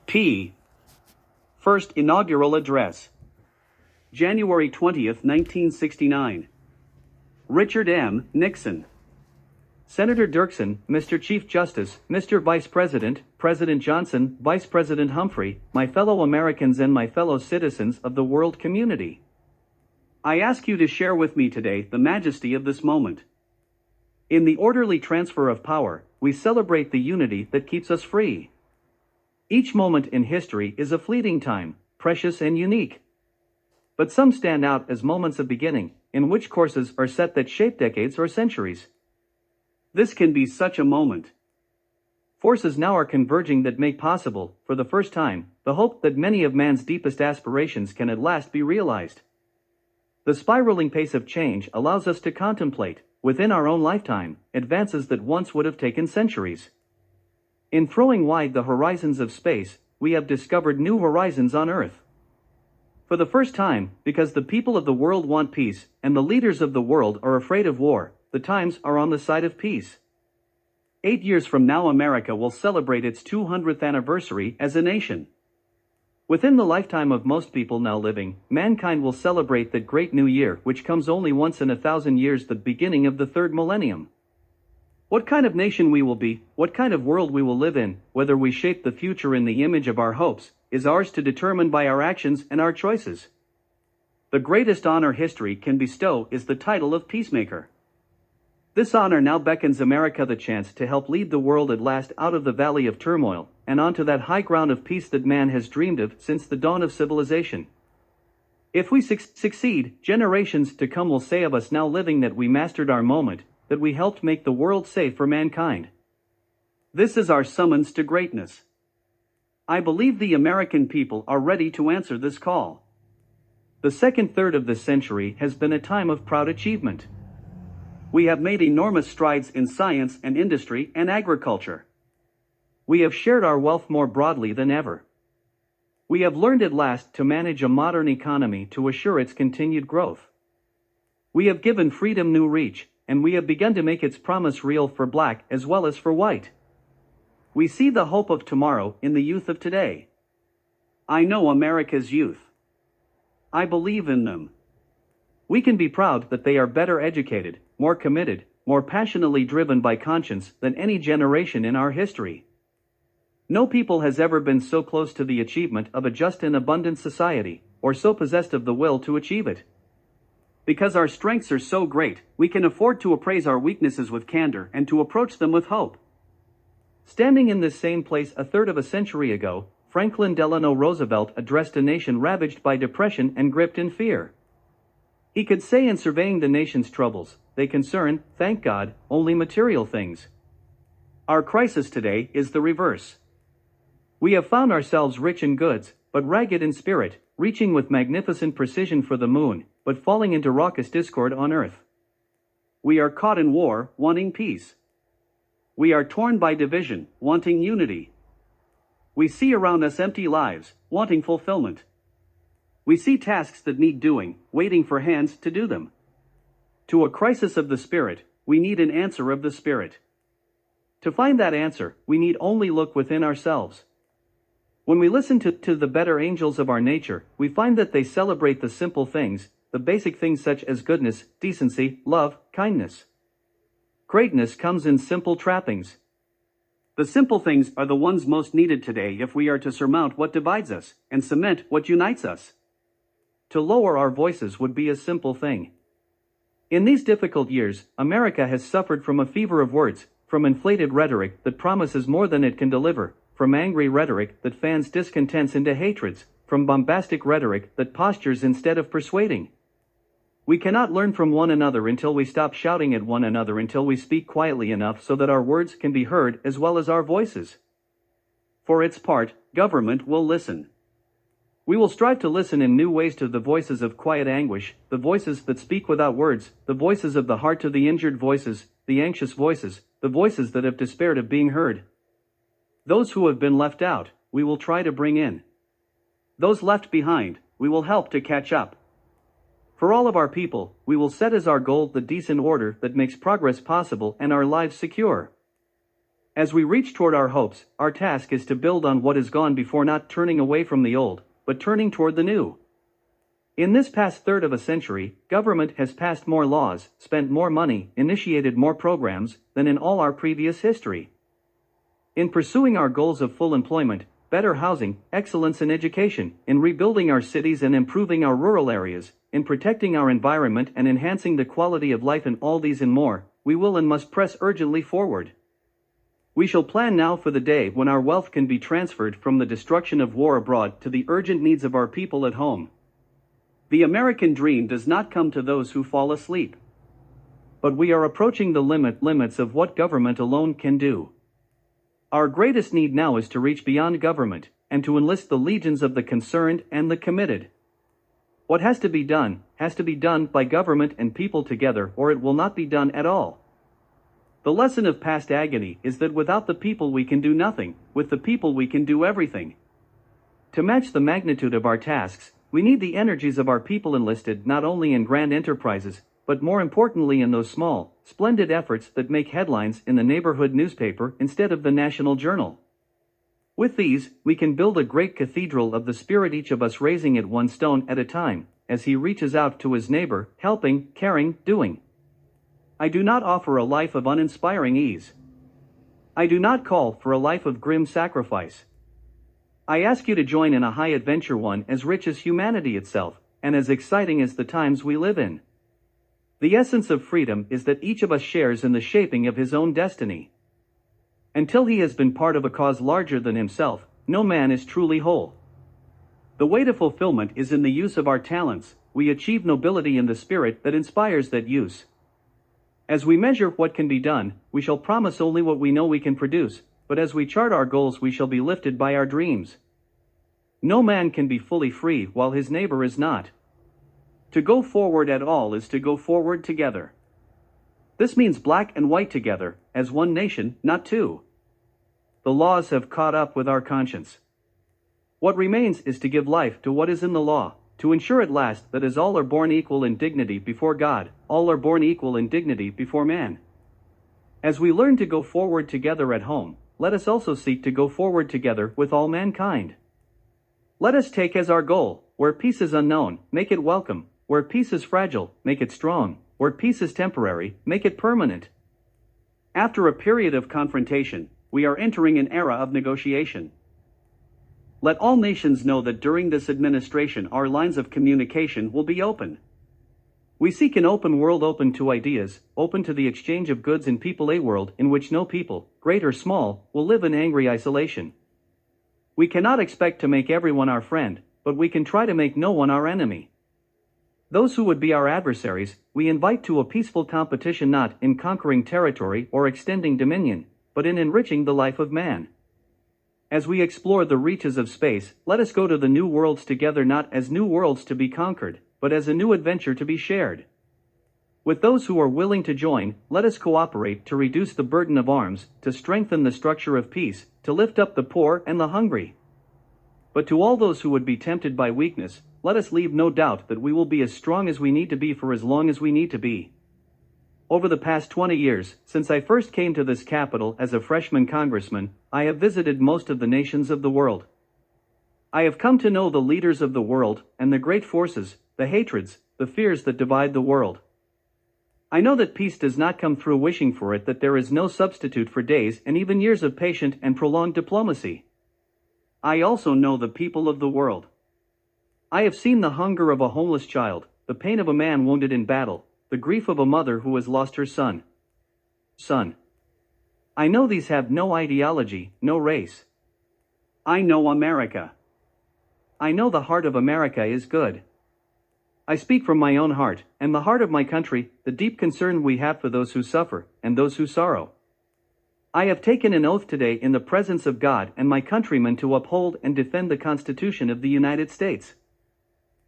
P. First Inaugural Address. January 20th, 1969. Richard M. Nixon. Senator Dirksen, Mr. Chief Justice, Mr. Vice President, President Johnson, Vice President Humphrey, my fellow Americans and my fellow citizens of the world community. I ask you to share with me today the majesty of this moment. In the orderly transfer of power, we celebrate the unity that keeps us free. Each moment in history is a fleeting time, precious and unique. But some stand out as moments of beginning, in which courses are set that shape decades or centuries. This can be such a moment. Forces now are converging that make possible, for the first time, the hope that many of man's deepest aspirations can at last be realized. The spiraling pace of change allows us to contemplate, within our own lifetime, advances that once would have taken centuries. In throwing wide the horizons of space, we have discovered new horizons on Earth. For the first time, because the people of the world want peace, and the leaders of the world are afraid of war, the times are on the side of peace. 8 years from now, America will celebrate its 200th anniversary as a nation. Within the lifetime of most people now living, mankind will celebrate that great new year which comes only once in 1,000 years, the beginning of the third millennium. What kind of nation we will be, what kind of world we will live in, whether we shape the future in the image of our hopes, is ours to determine by our actions and our choices. The greatest honor history can bestow is the title of peacemaker. This honor now beckons America the chance to help lead the world at last out of the valley of turmoil, and onto that high ground of peace that man has dreamed of since the dawn of civilization. If we succeed, generations to come will say of us now living that we mastered our moment, that we helped make the world safe for mankind. This is our summons to greatness. I believe the American people are ready to answer this call. The second third of this century has been a time of proud achievement. We have made enormous strides in science and industry and agriculture. We have shared our wealth more broadly than ever. We have learned at last to manage a modern economy to assure its continued growth. We have given freedom new reach, and we have begun to make its promise real for black as well as for white. We see the hope of tomorrow in the youth of today. I know America's youth. I believe in them. We can be proud that they are better educated, more committed, more passionately driven by conscience than any generation in our history. No people has ever been so close to the achievement of a just and abundant society, or so possessed of the will to achieve it. Because our strengths are so great, we can afford to appraise our weaknesses with candor and to approach them with hope. Standing in this same place a third of a century ago, Franklin Delano Roosevelt addressed a nation ravaged by depression and gripped in fear. He could say in surveying the nation's troubles, they concern, thank God, only material things. Our crisis today is the reverse. We have found ourselves rich in goods, but ragged in spirit, reaching with magnificent precision for the moon, but falling into raucous discord on earth. We are caught in war, wanting peace. We are torn by division, wanting unity. We see around us empty lives, wanting fulfillment. We see tasks that need doing, waiting for hands to do them. To a crisis of the spirit, we need an answer of the spirit. To find that answer, we need only look within ourselves. When we listen to the better angels of our nature, we find that they celebrate the simple things, the basic things such as goodness, decency, love, kindness. Greatness comes in simple trappings. The simple things are the ones most needed today if we are to surmount what divides us, and cement what unites us. To lower our voices would be a simple thing. In these difficult years, America has suffered from a fever of words, from inflated rhetoric that promises more than it can deliver, from angry rhetoric that fans discontents into hatreds, from bombastic rhetoric that postures instead of persuading. We cannot learn from one another until we stop shouting at one another, until we speak quietly enough so that our words can be heard as well as our voices. For its part, government will listen. We will strive to listen in new ways to the voices of quiet anguish, the voices that speak without words, the voices of the heart, to the injured voices, the anxious voices, the voices that have despaired of being heard. Those who have been left out, we will try to bring in. Those left behind, we will help to catch up. For all of our people, we will set as our goal the decent order that makes progress possible and our lives secure. As we reach toward our hopes, our task is to build on what has gone before, not turning away from the old, but turning toward the new. In this past third of a century, government has passed more laws, spent more money, initiated more programs than in all our previous history. In pursuing our goals of full employment, better housing, excellence in education, in rebuilding our cities and improving our rural areas, in protecting our environment and enhancing the quality of life, in all these and more, we will and must press urgently forward. We shall plan now for the day when our wealth can be transferred from the destruction of war abroad to the urgent needs of our people at home. The American dream does not come to those who fall asleep. But we are approaching the limits of what government alone can do. Our greatest need now is to reach beyond government, and to enlist the legions of the concerned and the committed. What has to be done by government and people together, or it will not be done at all. The lesson of past agony is that without the people we can do nothing, with the people we can do everything. To match the magnitude of our tasks, we need the energies of our people enlisted not only in grand enterprises, but more importantly in those small, splendid efforts that make headlines in the neighborhood newspaper instead of the national journal. With these, we can build a great cathedral of the spirit, each of us raising it one stone at a time, as he reaches out to his neighbor, helping, caring, doing. I do not offer a life of uninspiring ease. I do not call for a life of grim sacrifice. I ask you to join in a high adventure, one as rich as humanity itself, and as exciting as the times we live in. The essence of freedom is that each of us shares in the shaping of his own destiny. Until he has been part of a cause larger than himself, no man is truly whole. The way to fulfillment is in the use of our talents. We achieve nobility in the spirit that inspires that use. As we measure what can be done, we shall promise only what we know we can produce, but as we chart our goals we shall be lifted by our dreams. No man can be fully free while his neighbor is not. To go forward at all is to go forward together. This means black and white together, as one nation, not two. The laws have caught up with our conscience. What remains is to give life to what is in the law, to ensure at last that as all are born equal in dignity before God, all are born equal in dignity before man. As we learn to go forward together at home, let us also seek to go forward together with all mankind. Let us take as our goal, where peace is unknown, make it welcome, where peace is fragile, make it strong, where peace is temporary, make it permanent. After a period of confrontation, we are entering an era of negotiation. Let all nations know that during this administration our lines of communication will be open. We seek an open world, open to ideas, open to the exchange of goods and people, a world in which no people, great or small, will live in angry isolation. We cannot expect to make everyone our friend, but we can try to make no one our enemy. Those who would be our adversaries, we invite to a peaceful competition, not in conquering territory or extending dominion, but in enriching the life of man. As we explore the reaches of space, let us go to the new worlds together, not as new worlds to be conquered, but as a new adventure to be shared. With those who are willing to join, let us cooperate to reduce the burden of arms, to strengthen the structure of peace, to lift up the poor and the hungry. But to all those who would be tempted by weakness, let us leave no doubt that we will be as strong as we need to be for as long as we need to be. Over the past 20 years, since I first came to this capital as a freshman congressman, I have visited most of the nations of the world. I have come to know the leaders of the world and the great forces, the hatreds, the fears that divide the world. I know that peace does not come through wishing for it, that there is no substitute for days and even years of patient and prolonged diplomacy. I also know the people of the world. I have seen the hunger of a homeless child, the pain of a man wounded in battle, the grief of a mother who has lost her son. I know these have no ideology, no race. I know America. I know the heart of America is good. I speak from my own heart, and the heart of my country, the deep concern we have for those who suffer, and those who sorrow. I have taken an oath today in the presence of God and my countrymen to uphold and defend the Constitution of the United States.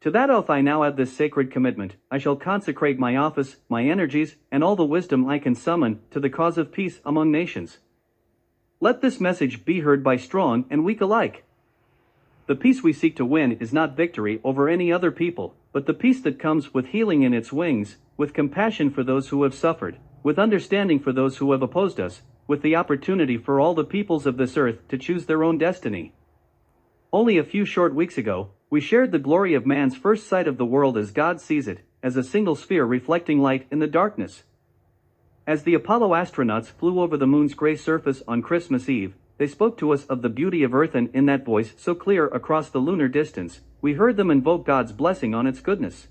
To that oath I now add this sacred commitment: I shall consecrate my office, my energies, and all the wisdom I can summon to the cause of peace among nations. Let this message be heard by strong and weak alike. The peace we seek to win is not victory over any other people, but the peace that comes with healing in its wings, with compassion for those who have suffered, with understanding for those who have opposed us, with the opportunity for all the peoples of this earth to choose their own destiny. Only a few short weeks ago, we shared the glory of man's first sight of the world as God sees it, as a single sphere reflecting light in the darkness. As the Apollo astronauts flew over the moon's gray surface on Christmas Eve, they spoke to us of the beauty of Earth, and in that voice so clear across the lunar distance, we heard them invoke God's blessing on its goodness.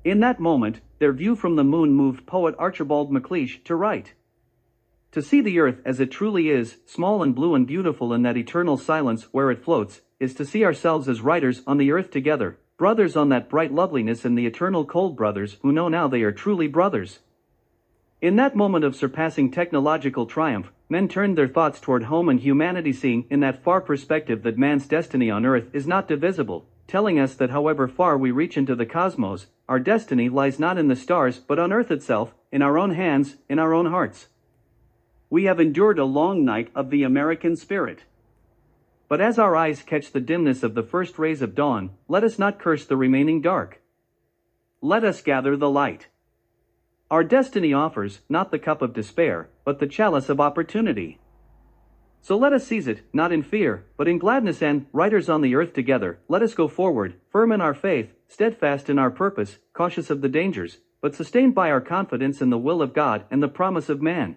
In that moment, their view from the moon moved poet Archibald MacLeish to write. To see the Earth as it truly is, small and blue and beautiful in that eternal silence where it floats, is to see ourselves as riders on the earth together, brothers on that bright loveliness, and the eternal cold brothers who know now they are truly brothers. In that moment of surpassing technological triumph, men turned their thoughts toward home and humanity, seeing in that far perspective that man's destiny on earth is not divisible, telling us that however far we reach into the cosmos, our destiny lies not in the stars but on earth itself, in our own hands, in our own hearts. We have endured a long night of the American spirit. But as our eyes catch the dimness of the first rays of dawn, let us not curse the remaining dark. Let us gather the light. Our destiny offers not the cup of despair, but the chalice of opportunity. So let us seize it, not in fear, but in gladness, and, riders on the earth together, let us go forward, firm in our faith, steadfast in our purpose, cautious of the dangers, but sustained by our confidence in the will of God and the promise of man.